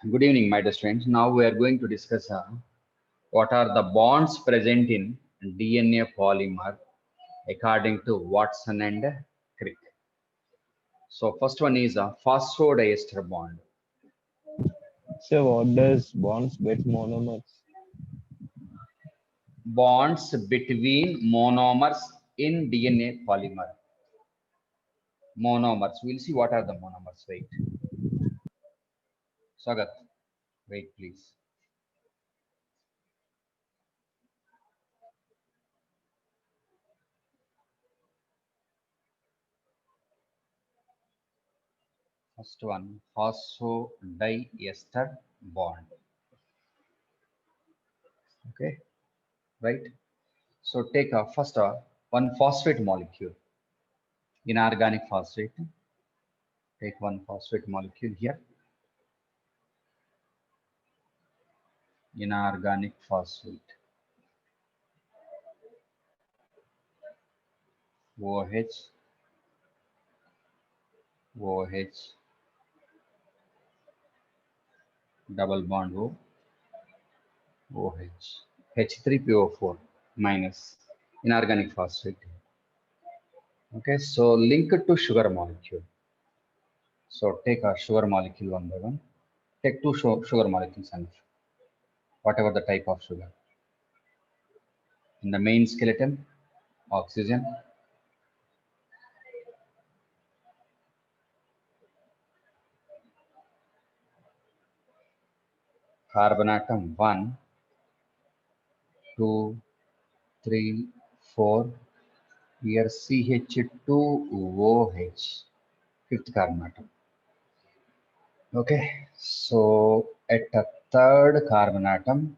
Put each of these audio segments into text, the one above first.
Good evening, my dear students. Now we are going to discuss what are the bonds present in DNA polymer according to Watson and Crick. So first one is a phosphodiester bond. So what does bonds get monomers? Bonds between monomers in DNA polymer. Monomers. We'll see what are the monomers. Wait. Sagat. Wait, please. First one, phosphodiester bond. Okay, right? So take a first one phosphate molecule, inorganic phosphate. Take one phosphate molecule here, inorganic phosphate, OH, OH, double bond O, OH, H3PO4 minus inorganic phosphate. Okay, so link it to sugar molecule. So take a sugar molecule one by one. Take two sugar molecules and whatever the type of sugar. In the main skeleton, oxygen, carbon atom 1, 2, 3, 4. Here CH2OH, fifth carbon atom. Okay, so at a third carbon atom,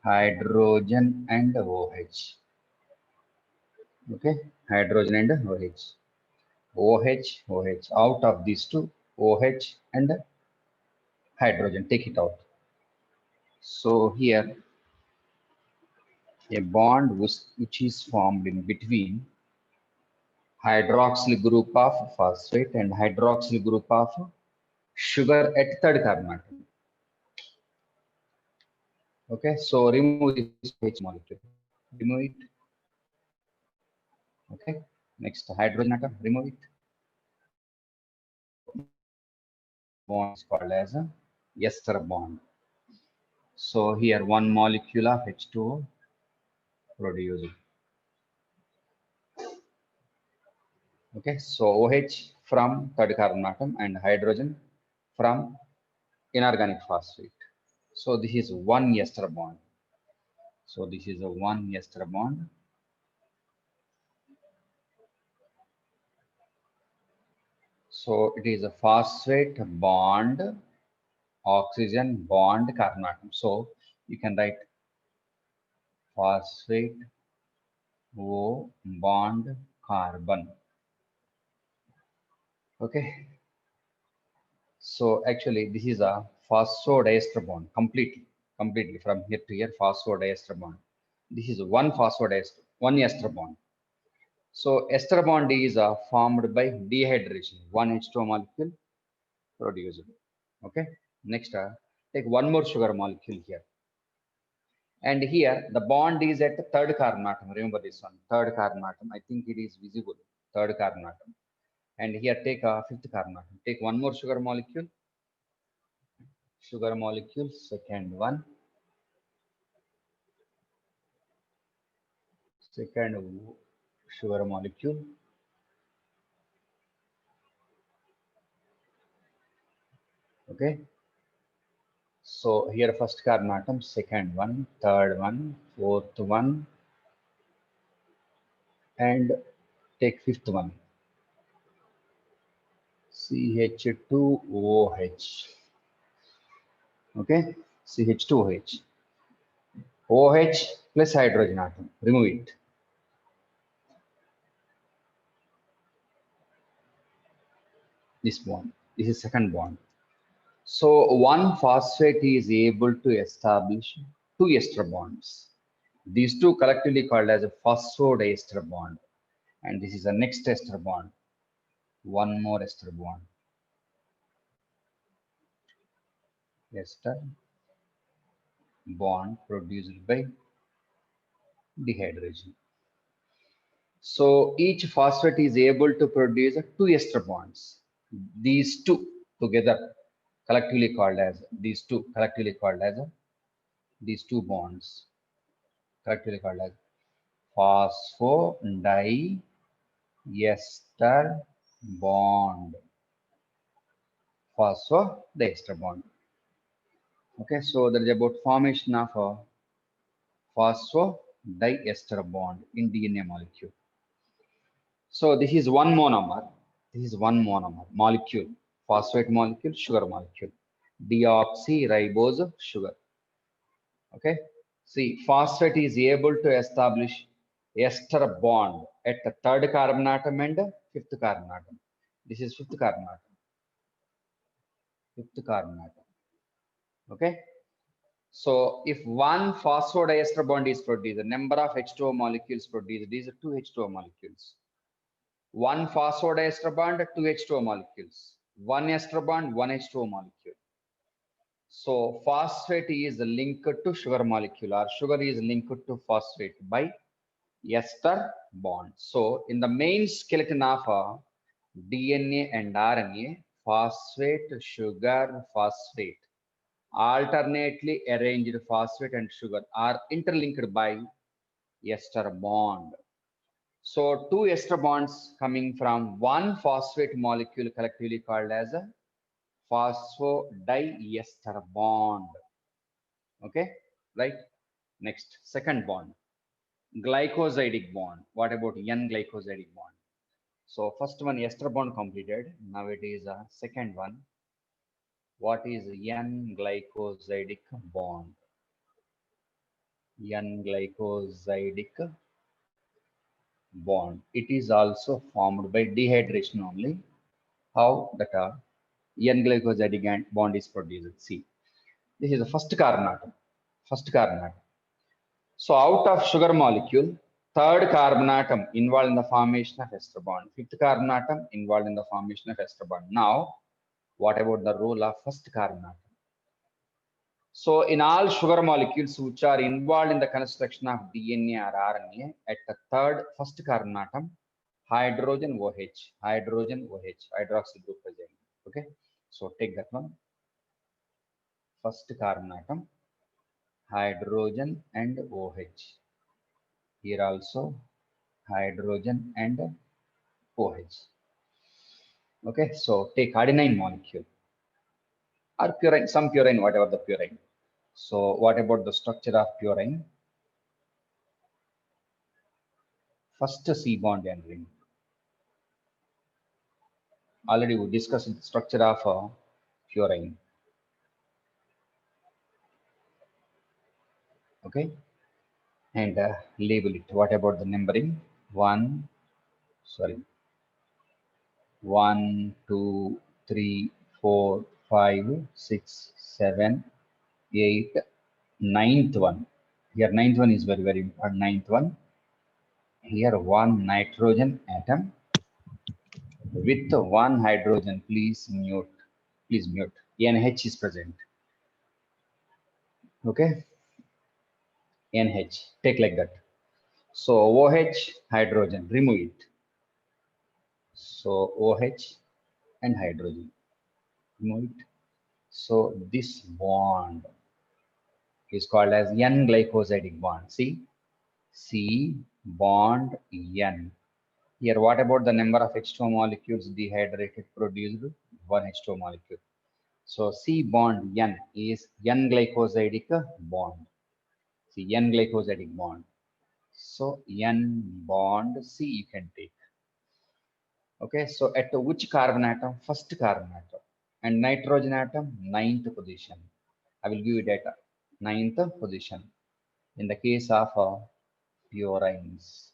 hydrogen and OH. Okay, hydrogen and OH. OH, OH. Out of these two, OH and hydrogen, take it out. So here, a bond which is formed in between hydroxyl group of phosphate and hydroxyl group of sugar at third carbon atom. Okay, so remove this H molecule. Remove it. Okay, next hydrogen atom, remove it. Bond is called as a ester bond. So here one molecule of H2O produced. Okay, so OH from third carbon atom and hydrogen from inorganic phosphate. So this is one ester bond. So this is a one ester bond. So it is a phosphate bond, oxygen bond carbon atom. So you can write phosphate O bond carbon. Okay. So actually this is a phosphodiester bond completely from here to here phosphodiester bond. This is one phosphodiester, one ester bond. So ester bond is formed by dehydration, one H2O molecule produced. Okay. Next, take one more sugar molecule here. And here the bond is at the third carbon atom. Remember this one, third carbon atom. I think it is visible, third carbon atom. And here take a fifth carbon atom. Take one more sugar molecule, second one, second sugar molecule. Okay. So here first carbon atom, second one, third one, fourth one, and take fifth one. CH2OH. Okay, CH2OH. OH plus hydrogen atom. Remove it. This bond. This is second bond. So one phosphate is able to establish two ester bonds. These two collectively called as a phosphodiester bond. And this is the next ester bond. One more ester bond. ester bond produced by dehydration. So each phosphate is able to produce two ester bonds. These two together collectively called as these two bonds collectively called as phosphodiester bond. Phosphodiester bond. Okay, so there is about formation of a phosphodiester bond in DNA molecule. So this is one monomer. This is one monomer molecule, phosphate molecule, sugar molecule, deoxyribose sugar. Okay. See, phosphate is able to establish ester bond at the third carbon atom and fifth carbon atom. This is fifth carbon atom. Fifth carbon atom. Okay. So if one phosphodiester bond is produced, the number of H2O molecules produced, these are two H2O molecules. One phosphodiester bond, two H2O molecules. One ester bond, one H2O molecule. So phosphate is linked to sugar molecule or sugar is linked to phosphate by ester bond. So in the main skeleton of DNA and RNA, phosphate, sugar, phosphate, alternately arranged phosphate and sugar are interlinked by ester bond. So two ester bonds coming from one phosphate molecule collectively called as a phosphodiester bond. Okay, right? Next, second bond, glycosidic bond. What about N-glycosidic bond? So first one ester bond completed. Now it is a second one. What is N-glycosidic bond? N-glycosidic bond. It is also formed by dehydration only. How that N-glycosidic bond is produced? See, this is the first carbon atom. First carbon atom. So out of sugar molecule, third carbon atom involved in the formation of ester bond. Fifth carbon atom involved in the formation of ester bond. Now, what about the role of first carbon atom? So in all sugar molecules which are involved in the construction of DNA or RNA, at the first carbon atom, hydrogen OH, hydroxy group present. Okay, so take that one. First carbon atom, hydrogen and OH. Here also hydrogen and OH. Okay, so take adenine molecule or purine, some purine, whatever the purine. So what about the structure of purine? First C bond and ring. Already we discussed the structure of purine. Okay, and label it. What about the numbering? 1, 2, 3, 4, 5, 6, 7, 8, ninth one. Here ninth one is very, very important. Ninth one. Here one nitrogen atom with one hydrogen. Please mute. Please mute. NH is present. Okay. NH. Take like that. So OH hydrogen. Remove it. So OH and hydrogen. Remove it. So this bond is called as N-glycosidic bond. See, C bond N. Here, what about the number of H2O molecules dehydrated produced? One H2O molecule. So C bond N is N-glycosidic bond. See, N-glycosidic bond. So N bond C you can take. Okay, so at which carbon atom? First carbon atom. And nitrogen atom, ninth position. I will give you data. Ninth position. In the case of purines.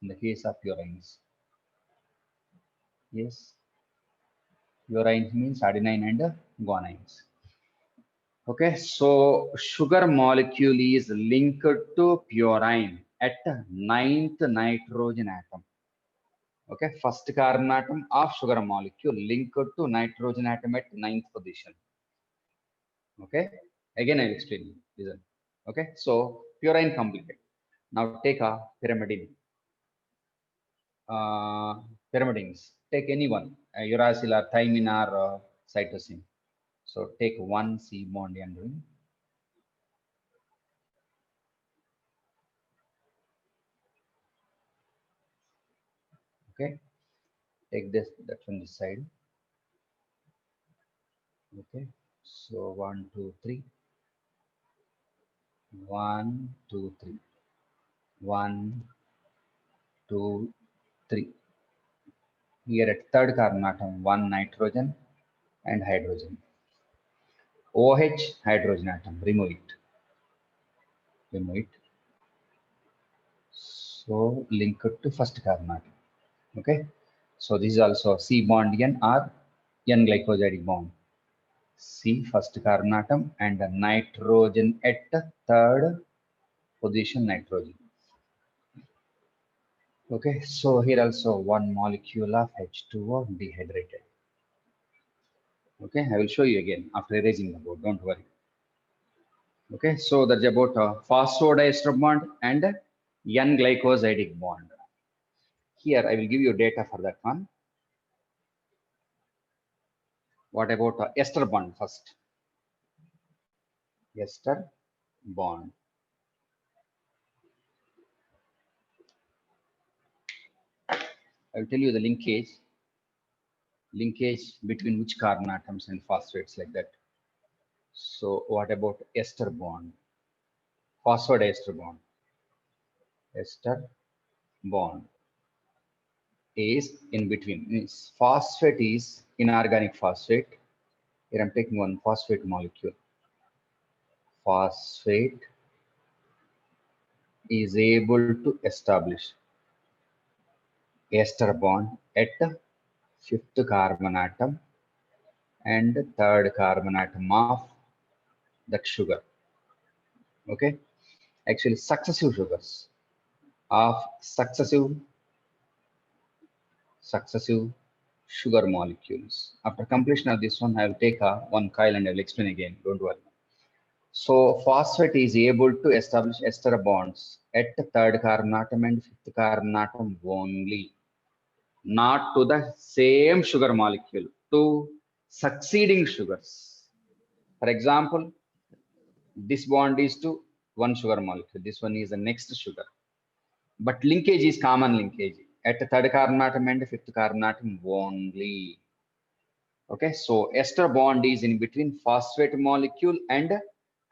In the case of purines. Yes. Purines means adenine and guanines. Okay, so sugar molecule is linked to purine at ninth nitrogen atom. Okay, first carbon atom of sugar molecule linked to nitrogen atom at 9th position. Okay, again I'll explain you. Listen. Okay, so purine completed. Now take a pyrimidine. Pyrimidines. Take any one, uracil or thymine or cytosine. So take one C bond and ring. Okay, take this that from this side. Okay, so 1, 2, 3. 1, 2, 3. 1, 2, 3. Here at third carbon atom, 1 nitrogen and hydrogen. OH hydrogen atom, remove it. Remove it. So link it to first carbon atom. Okay. So this is also C bond N or N glycosidic bond. C first carbon atom and a nitrogen at third position nitrogen. Okay, so here also one molecule of H2O dehydrated. Okay, I will show you again after erasing the board, don't worry. Okay, so that's about phosphodiester bond and N-glycosidic bond. Here I will give you data for that one. What about ester bond first? Ester bond. I will tell you the linkage between which carbon atoms and phosphates like that. So what about ester bond? Phosphodiester bond. Ester bond is in between. Means phosphate is inorganic phosphate. Here I'm taking one phosphate molecule. Phosphate is able to establish ester bond at fifth carbon atom and third carbon atom of that sugar. Okay, actually successive sugars of successive sugar molecules. After completion of this one, I will take one coil and I will explain again. Don't worry. So phosphate is able to establish ester bonds at the third carbon atom and fifth carbon atom only, not to the same sugar molecule, to succeeding sugars. For example, this bond is to one sugar molecule. This one is the next sugar. But linkage is common linkage at the third carbon atom and fifth carbon atom only. Okay, so ester bond is in between phosphate molecule and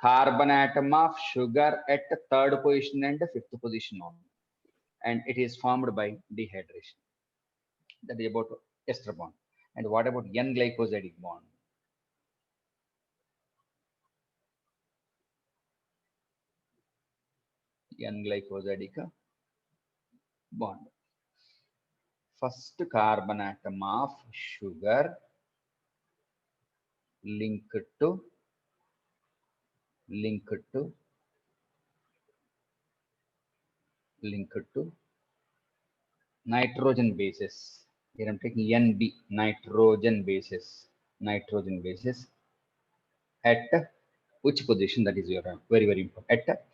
carbon atom of sugar at the third position and the fifth position only. And it is formed by dehydration. That is about ester bond. And what about N-glycosidic bond? N-glycosidic bond. First carbon atom of sugar linked to nitrogen bases. Here I'm taking NB, nitrogen bases at which position? That is your very, very important. At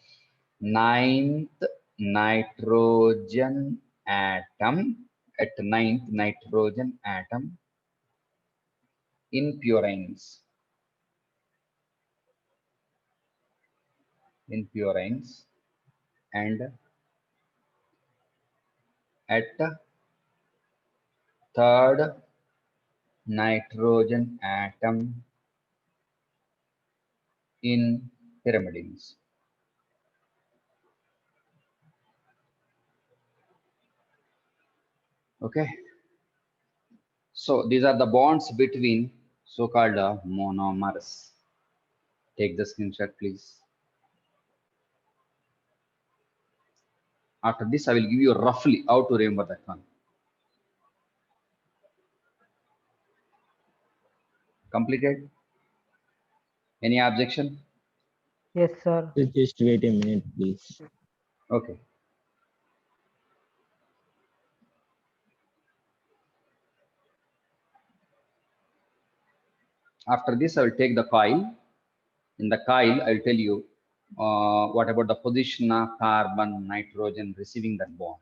ninth nitrogen atom, in purines. And at third nitrogen atom in pyrimidines. Okay, so these are the bonds between so-called monomers. Take the screenshot, please. After this, I will give you roughly how to remember that one. Completed? Any objection? Yes, sir. Just wait a minute, please. Okay. After this, I will take the coil. In the coil, I will tell you what about the position of carbon, nitrogen receiving that bond.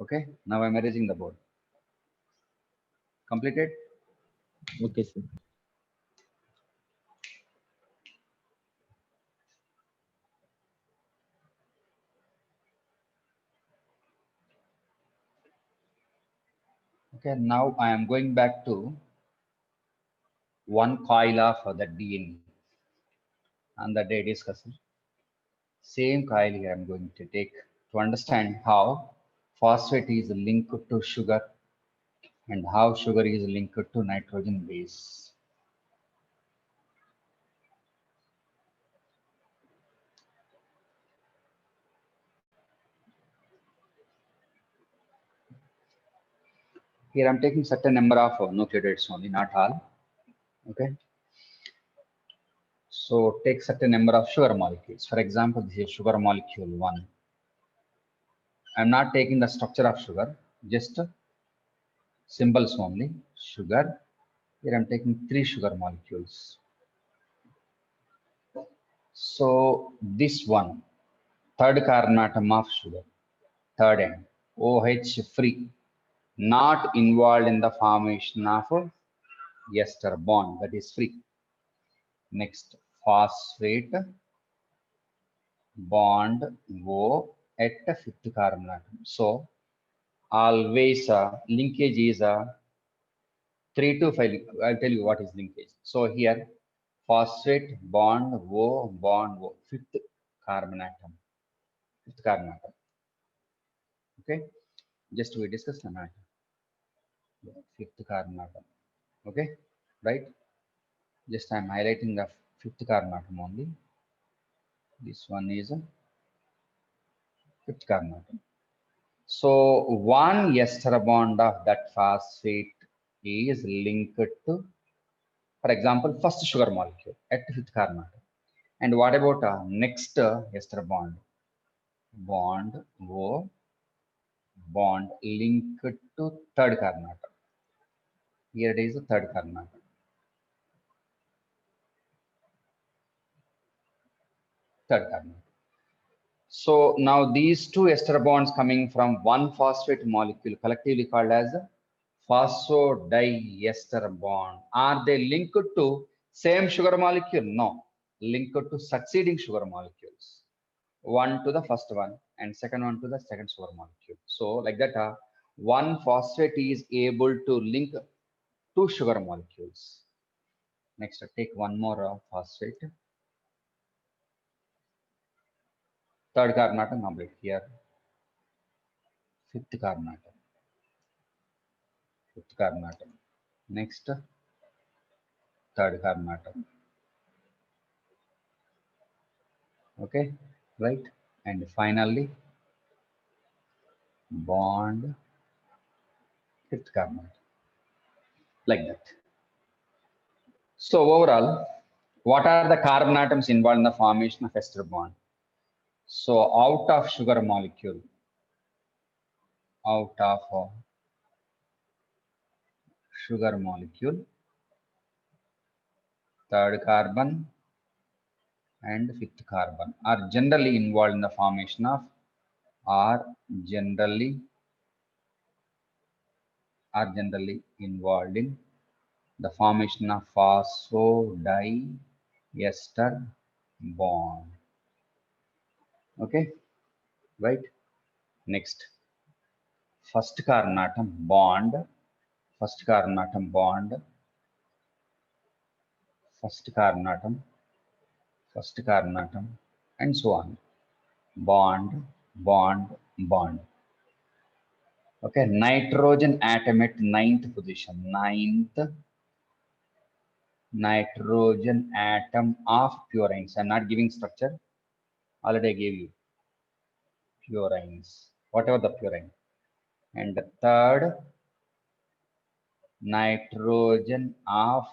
Okay, now I'm erasing the board. Completed? Okay, sir. Okay, now I am going back to one coil of the DNA and the day discussed. Same coil here I'm going to take to understand how phosphate is linked to sugar and how sugar is linked to nitrogen base. Here I'm taking certain number of nucleotides only, not all. Okay. So take certain number of sugar molecules. For example, this is sugar molecule 1. I'm not taking the structure of sugar, just symbols only. Sugar. Here I'm taking 3 sugar molecules. So this one, third carbon atom of sugar, third end, OH free, not involved in the formation of a ester bond, that is free. Next, phosphate bond O at the fifth carbon atom. So always linkage is 3 to 5. I'll tell you what is linkage. So here phosphate bond O, fifth carbon atom, fifth carbon atom. Okay, just we discussed an atom, fifth carbon atom. Okay, right? Just I'm highlighting the fifth carbon atom only. This one is a fifth carbon atom. So one ester bond of that phosphate is linked to, for example, first sugar molecule at fifth carbon atom. And what about next ester bond? Bond O bond linked to third carbon atom. Here it is the third carbon atom. Third carbon atom. So now these two ester bonds coming from one phosphate molecule collectively called as phosphodiester bond. Are they linked to same sugar molecule? No, linked to succeeding sugar molecules. One to the first one and second one to the second sugar molecule. So like that, one phosphate is able to link two sugar molecules. Next, take one more phosphate. Third carbon atom complete here. Fifth carbon atom. Fifth carbon atom. Next, third carbon atom. Okay, right? And finally, bond fifth carbon atom. Like that. So overall, what are the carbon atoms involved in the formation of ester bond? So out of sugar molecule, out of sugar molecule, third carbon and fifth carbon are generally involved in the formation of are generally involved in the formation of phosphodiester bond. Okay, right? Next, first carbon atom bond, first carbon atom bond, first carbon atom, first carbon atom, and so on. Bond, bond, bond. Okay, nitrogen atom at 9th position. 9th nitrogen atom of purines. I'm not giving structure. Already I gave you purines, whatever the purine. And the third nitrogen of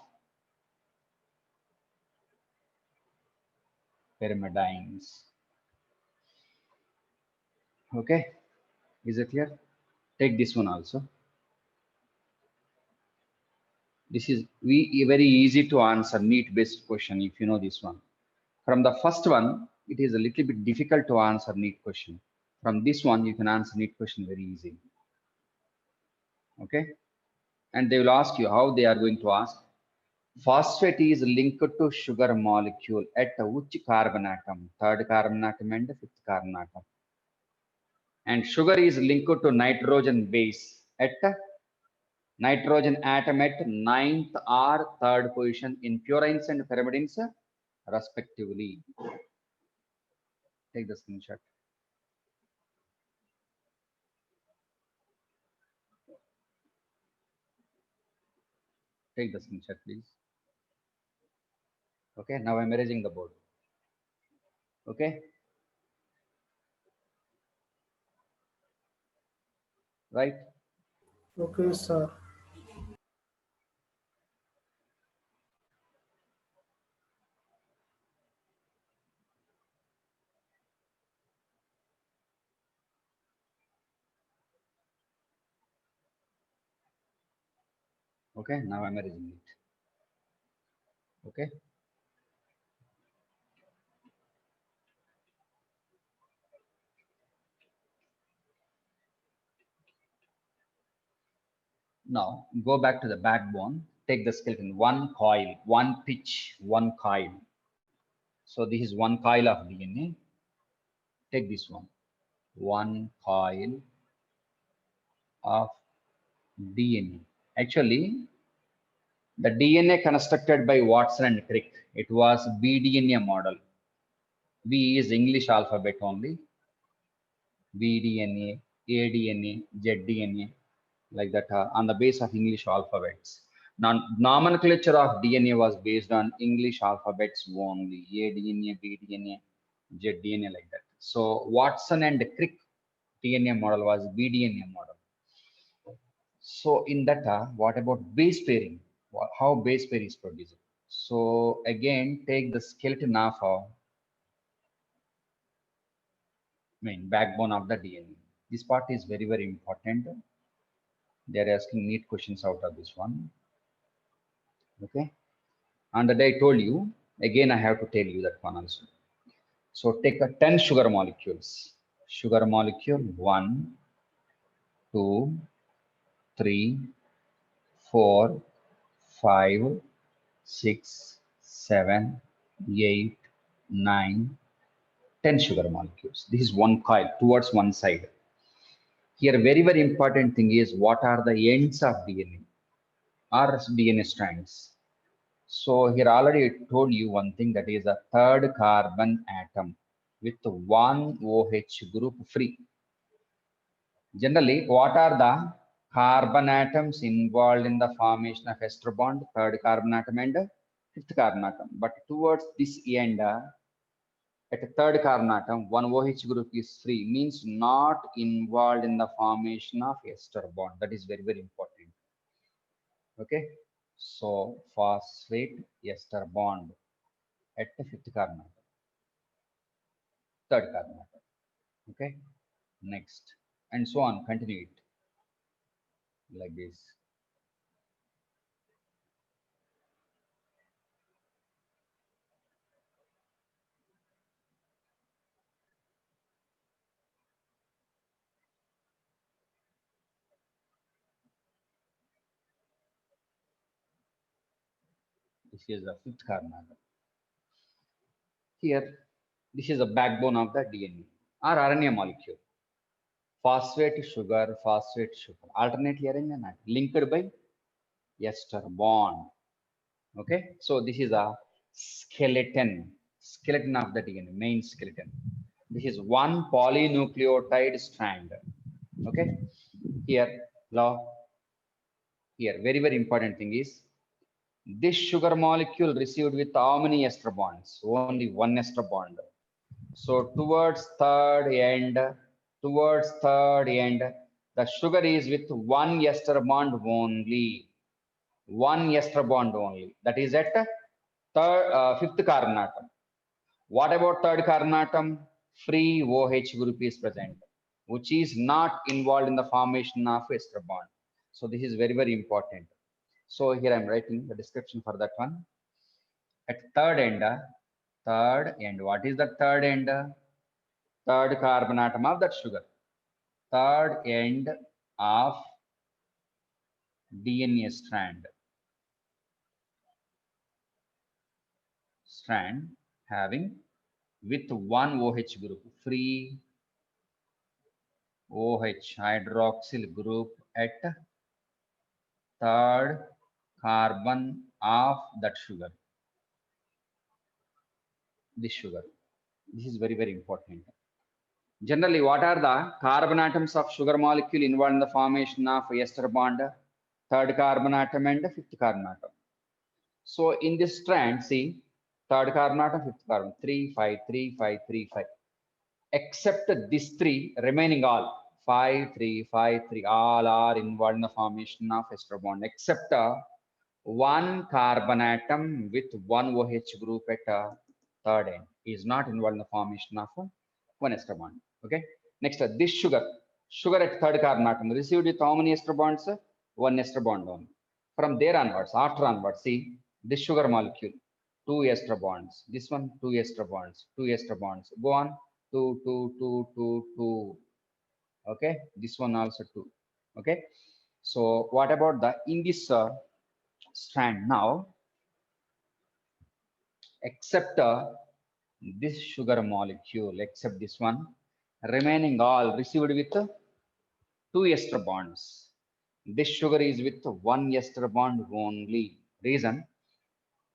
pyrimidines. Okay, is it clear? Take this one also. This is very easy to answer NEET based question if you know this one. From the first one, it is a little bit difficult to answer NEET question. From this one, you can answer NEET question very easily. Okay, and they will ask you how they are going to ask. Phosphate is linked to sugar molecule at which carbon atom? Third carbon atom and fifth carbon atom. And sugar is linked to nitrogen base at nitrogen atom at 9th or 3rd position in purines and pyrimidines respectively. Take the screenshot. Take the screenshot, please. Okay, now I'm erasing the board. Okay, right? Okay, sir. Okay, now I'm erasing it. Okay. Now go back to the backbone. Take the skeleton. One coil, one pitch, one coil. So this is one coil of DNA. Take this one. One coil of DNA. Actually, the DNA constructed by Watson and Crick. It was BDNA model. B is English alphabet only. BDNA, ADNA, ZDNA, like that on the base of English alphabets. Now, nomenclature of DNA was based on English alphabets only. ADNA, BDNA, ZDNA, like that. So Watson and Crick DNA model was BDNA model. So in that, what about base pairing? How base pair is produced? So again, take the skeleton of backbone of the DNA. This part is very important. They are asking NEET questions out of this one. Okay. And that I told you, again, I have to tell you that one also. So take a 10 sugar molecules. Sugar molecule 1, 2, 3, 4, 5, 6, 7, 8, 9, 10 sugar molecules. This is one coil towards one side. Here, very important thing is what are the ends of DNA or DNA strands. So here already I told you one thing, that is a third carbon atom with one OH group free. Generally, what are the carbon atoms involved in the formation of ester bond? Third carbon atom and fifth carbon atom. But towards this end, at a third carbon atom, one OH group is free, means not involved in the formation of ester bond. That is very important. Okay. So phosphate ester bond at the fifth carbon atom, third carbon atom. Okay, next, and so on. Continue it like this. This is the fifth carbon atom. Here, this is the backbone of the DNA or RNA molecule. Phosphate sugar, alternately arranged, linked by ester bond. Okay, so this is a skeleton of the DNA, main skeleton. This is one polynucleotide strand. Okay, here law. Here, very, very important thing is this sugar molecule received with how many ester bonds? Only one ester bond. So towards third end, the sugar is with one ester bond only. One ester bond only. That is at fifth carbon atom. What about third carbon atom? Free OH group is present, which is not involved in the formation of ester bond. So this is very, very important. So here I'm writing the description for that one. At third end, what is the third end? Third carbon atom of that sugar. Third end of DNA strand having with one OH group, free OH hydroxyl group at third carbon of that sugar. This sugar. This is very, very important. Generally, what are the carbon atoms of sugar molecule involved in the formation of ester bond? Third carbon atom and fifth carbon atom. So in this strand, see, third carbon atom, fifth carbon, 3, 5, 3, 5, 3, 5. Except these three, remaining all, 5, 3, 5, 3, all are involved in the formation of ester bond, except one carbon atom with one OH group at third end is not involved in the formation of one ester bond. Okay. Next, this sugar at third carbon atom received with how many ester bonds? One ester bond only. From there onwards, after onwards, see this sugar molecule, two ester bonds. This one, two ester bonds, two ester bonds. Go on, two, two, two, two, two. Okay. This one also two. Okay. So what about the in this strand now? Except this sugar molecule, except this one, remaining all received with two ester bonds. This sugar is with one ester bond only. Reason,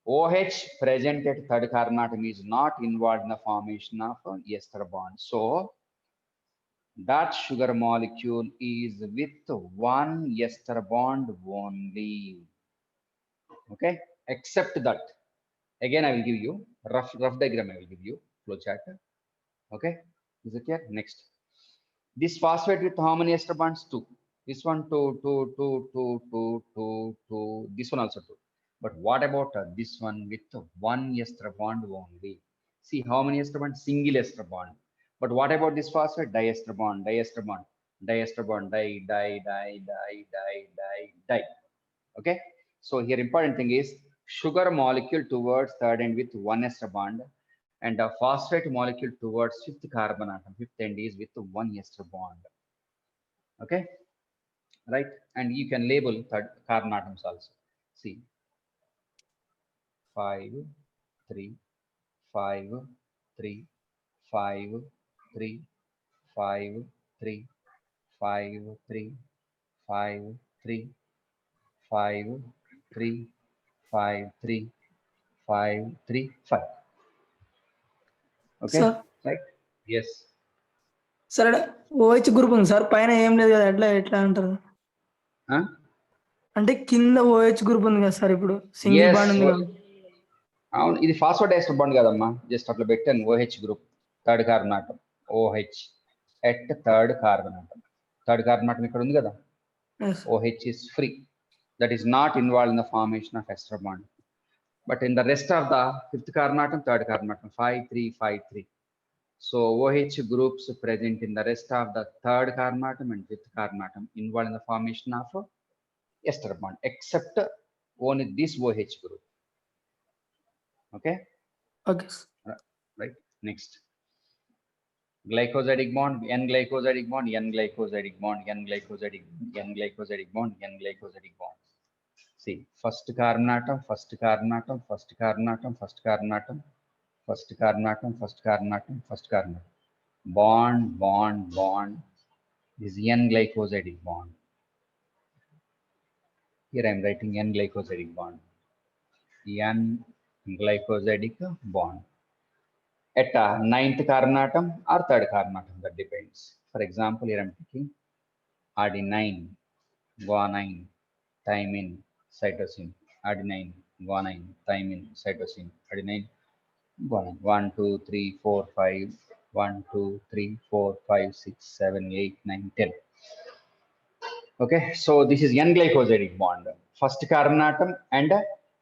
OH present at third carbon atom is not involved in the formation of ester bond. So that sugar molecule is with one ester bond only. Okay, except that. Again, I will give you rough diagram. I will give you flow chart. Okay, is it clear? Next, this phosphate with how many ester bonds? Two. This one two, two, two, two, two, two, two. This one also two. But what about this one with one ester bond only? See how many ester bond? Single ester bond. But what about this phosphate? Diester bond, diester bond, diester bond, di. Okay. So here important thing is sugar molecule towards third end with one ester bond, and a phosphate molecule towards fifth carbon atom. Fifth end is with one ester bond. Okay, right? And you can label third carbon atoms also. See, 5, 3, 5, 3, 5, 3, 5, 3, 5, 3, 5, 3, 5, 3, 5, 3, 5, 3, 5. Okay, Sir. right? Yes. Sir OH group ఉంది sir, పైన ఏం లేదు కదా, ఎట్లా అంటారు? అంటే కింద OH group ఉంది కదా సార్, ఇప్పుడు సింగిల్ Yes. బాండ్ ఉంది కదా. అవును, ఇది ఫాస్ఫోడైస్టర్ బాండ్ కదమ్మా, జస్ట్ అట్లా పెట్టాను. OH group, third carbon atom, OH at third carbon atom. Third carbon atom ఇక్కడ ఉంది కదా. Yes. OH is free, that is not involved in the formation of ester bond. But in the rest of the fifth carbon atom, third carbon atom, 5, 3, 5, 3. So OH groups present in the rest of the third carbon atom and fifth carbon atom involved in the formation of ester bond, except only this OH group. Okay. Okay. Right. Next, glycosidic bond, N-glycosidic bond, N-glycosidic bond, N-glycosidic, N-glycosidic bond, N-glycosidic bond. See, first carbon atom, first carbon atom, first carbon atom, first carbon atom, first carbon atom, first carbon atom, first carbon atom. Bond, bond, bond. This is N-glycosidic bond. Here I am writing N-glycosidic bond. N-glycosidic bond. At ninth carbon atom or third carbon atom, that depends. For example, here I am taking adenine, guanine, thymine, cytosine, adenine, guanine, thymine, cytosine, adenine, guanine. 1, 2, 3, 4, 5. 1, 2, 3, 4, 5, 6, 7, 8, 9, 10. Okay, so this is N-glycosidic bond. First carbon atom and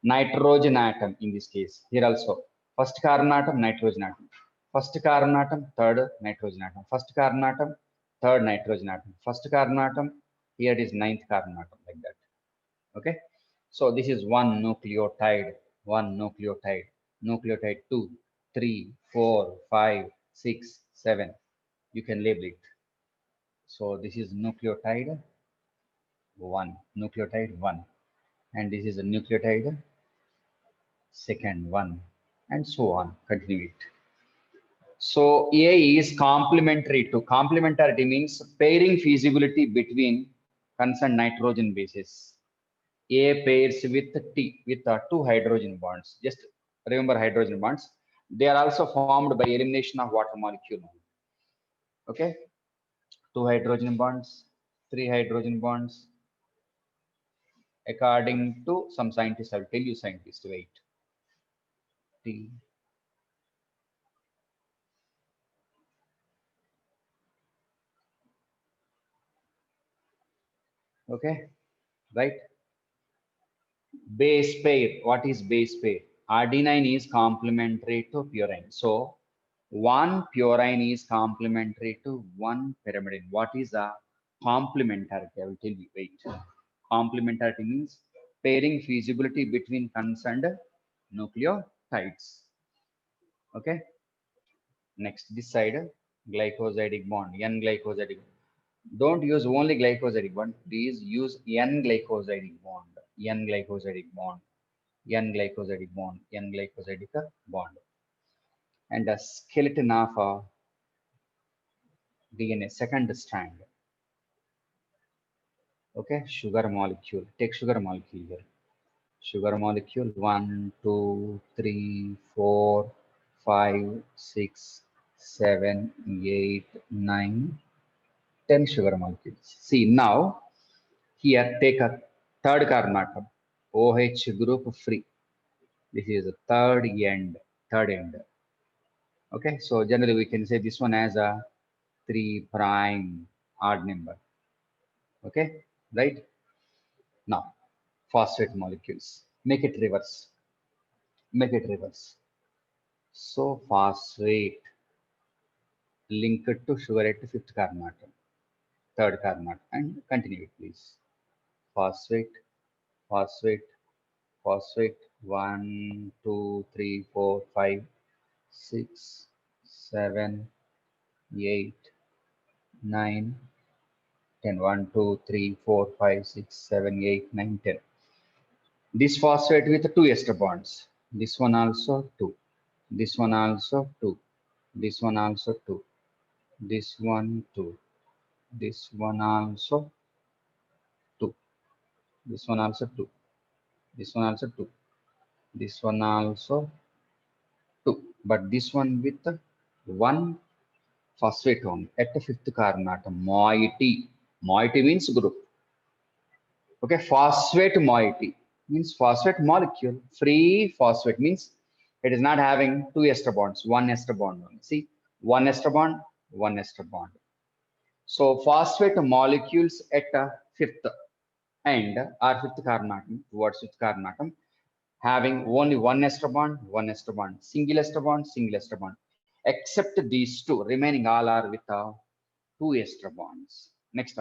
nitrogen atom in this case. Here also, first carbon atom, nitrogen atom. First carbon atom, third nitrogen atom. First carbon atom, third nitrogen atom. First carbon atom, here it is ninth carbon atom, like that. Okay, so this is one nucleotide, nucleotide 2, 3, 4, 5, 6, 7. You can label it. So this is nucleotide 1, and this is a nucleotide second 1, and so on. Continue it. So A is complementarity means pairing feasibility between concerned nitrogen bases. A pairs with T with two hydrogen bonds. Just remember hydrogen bonds. They are also formed by elimination of water molecule. Okay, 2 hydrogen bonds, 3 hydrogen bonds. According to some scientists, I'll tell you scientists, wait. T. Okay, right? Base pair. What is base pair? Adenine is complementary to purine. So one purine is complementary to one pyrimidine. What is a complementarity? I will tell you. Wait. Complementarity means pairing feasibility between concerned nucleotides. Okay. Next, this side, glycosidic bond, N-glycosidic. Don't use only glycosidic bond. Please use N-glycosidic bond, N-glycosidic bond, N-glycosidic bond, N-glycosidic bond. And the skeleton of DNA, second strand. Okay, sugar molecule. Take sugar molecule here. Sugar molecule 1, 2, 3, 4, 5, 6, 7, 8, 9, 10 sugar molecules. See now, here take a third carbon atom, OH group free. This is a third end. Okay, so generally we can say this one as a 3 prime odd number. Okay, right? Now, phosphate molecules. Make it reverse. Make it reverse. So phosphate linked to sugar at fifth carbon atom, third carbon atom, and continue it, please. Phosphate, phosphate, phosphate 1, 2, 3, 4, 5, 6, 7, 8, 9, 10. 1, 2, 3, 4, 5, 6, 7, 8, 9, 10. This phosphate with two ester bonds. This one also 2. This one also 2. This one also 2. This one 2. This one also 2. This one also 2. This one also 2. This one also 2. But this one with one phosphate on at the fifth carbon atom, moiety. Moiety means group. Okay, phosphate moiety means phosphate molecule. Free phosphate means it is not having two ester bonds, one ester bond only. See, one ester bond, one ester bond. So phosphate molecules at fifth end or fifth carbon atom towards fifth carbon atom having only one ester bond, single ester bond, single ester bond. Except these two, remaining all are with two ester bonds. Next,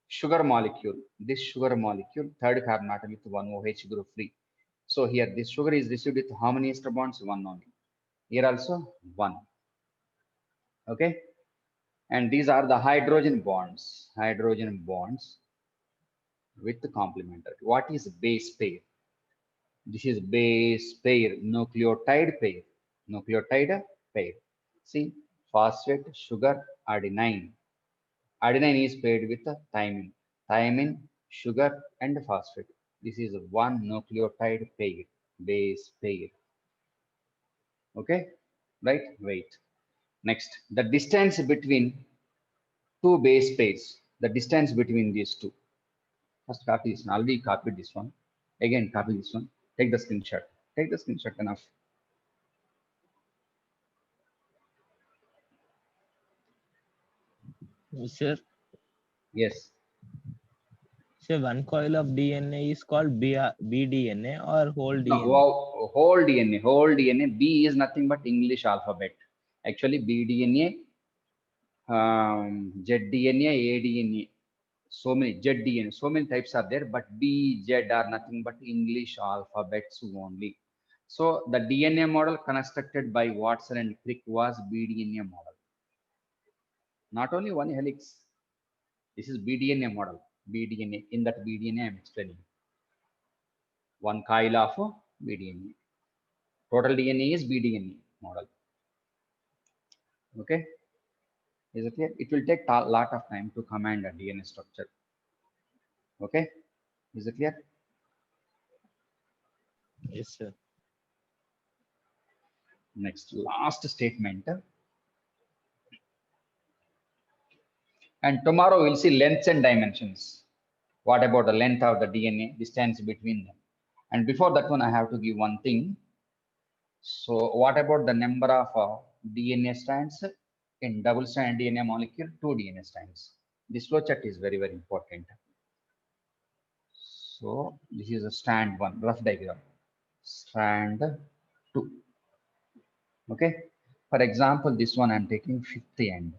sugar molecule. This sugar molecule, third carbon atom with one OH group free. So here this sugar is received with how many ester bonds? One only. Here also one. Okay. And these are the hydrogen bonds. Hydrogen bonds with the complementary. What is base pair? This is base pair, nucleotide pair. Nucleotide pair. See, phosphate, sugar, adenine. Adenine is paired with thymine. Thymine, sugar, and phosphate. This is one nucleotide pair, base pair. Okay, right? Wait. Next, the distance between two base pairs. the distance between these two. First copy this one. Already copied this one. Again copy this one. Take the screenshot. Take the screenshot enough. Sir, Yes. so one coil of DNA is called bDNA or whole No, DNA. whole DNA. Whole DNA. B is nothing but English alphabet. Actually, bDNA, zDNA, aDNA. So many zDNA. So many types are there, but B, Z are nothing but English alphabets only. So the DNA model constructed by Watson and Crick was bDNA model. Not only one helix. This is bDNA model. bDNA. In that bDNA, I am explaining. One coil of bDNA. Total DNA is bDNA model. Okay. Is it clear? It will take a lot of time to command a DNA structure. Okay. Is it clear? Yes, sir. Next, last statement. And tomorrow we'll see lengths and dimensions. What about the length of the DNA, distance between them? And before that one, I have to give one thing. So what about the number of DNA strands in double-stranded DNA molecule? 2 DNA strands. This flowchart is very, very important. So this is a strand 1, rough diagram. Strand 2. Okay. For example, this one I'm taking fifth end.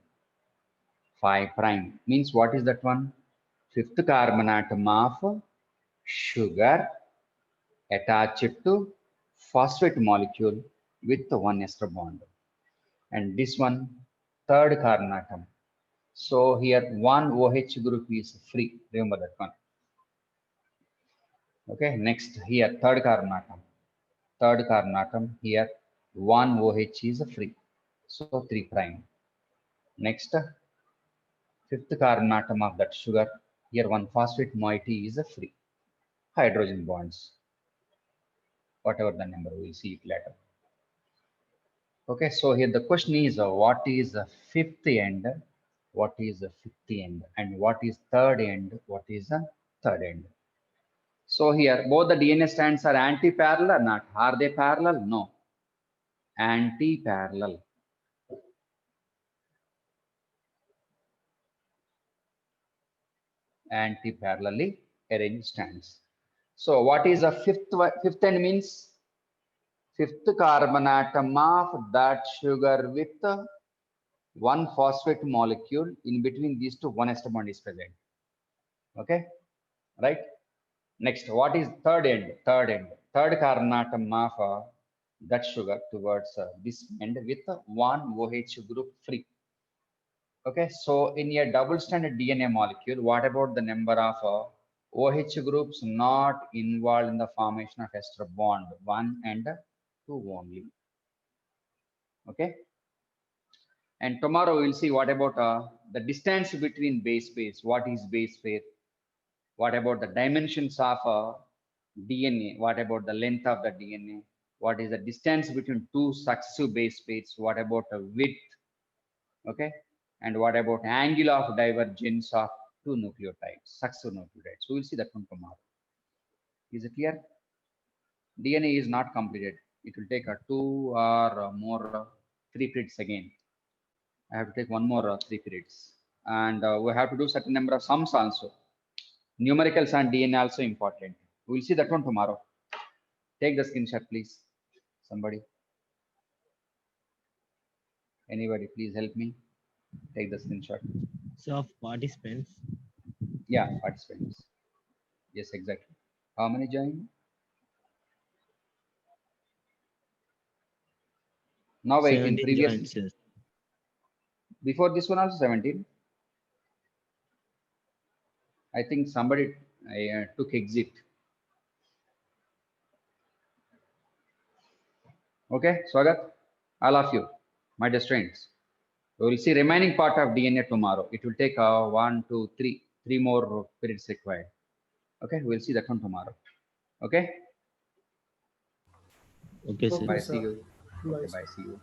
5 prime means what is that one? Fifth carbon atom of sugar attached to phosphate molecule with one ester bond. And this one, third carbon atom. So here one OH group is free. Remember that one. Okay, next here, third carbon atom. Third carbon atom here, one OH is free. So 3 prime. Next, fifth carbon atom of that sugar. Here one phosphate moiety is free. Hydrogen bonds. Whatever the number, we'll see it later. Okay, so here the question is what is the fifth end? What is the fifth end? And what is third end? What is the third end? So here both the DNA strands are anti-parallel or not? Are they parallel? No. Anti-parallel. Anti-parallelly arranged strands. So what is the fifth end means? Fifth carbon atom of that sugar with one phosphate molecule. In between these two, one ester bond is present. Okay, right? Next, what is third end? Third end. Third carbon atom of that sugar towards this end with one OH group free. Okay, so in a double-stranded DNA molecule, what about the number of OH groups not involved in the formation of ester bond? 1 and 2 only. Okay. And tomorrow we'll see what about the distance between base pairs. What is base pair? What about the dimensions of DNA? What about the length of the DNA? What is the distance between two successive base pairs? What about the width? Okay. And what about angle of divergence of two nucleotides, successive nucleotides? So we'll see that one tomorrow. Is it clear? DNA is not completed. It will take 2 or more 3 periods again. I have to take one more 3 periods. And we have to do certain number of sums also. Numericals and DNA also important. We'll see that one tomorrow. Take the screenshot, please. Somebody. Anybody, please help me. Take the screenshot. So of participants, Yeah, participants. Yes, exactly. How many joined? Now wait, in 17 previous, joined, sir. before this one also 17. I think somebody took exit. Okay, Swagat, all of you, my dear friends. We will see remaining part of DNA tomorrow. It will take 1, 2, 3, 3 more periods required. Okay, we'll see that one tomorrow. Okay, Okay, sir. bye. Okay, See sir. you. Bye, Okay, sir. bye. See you.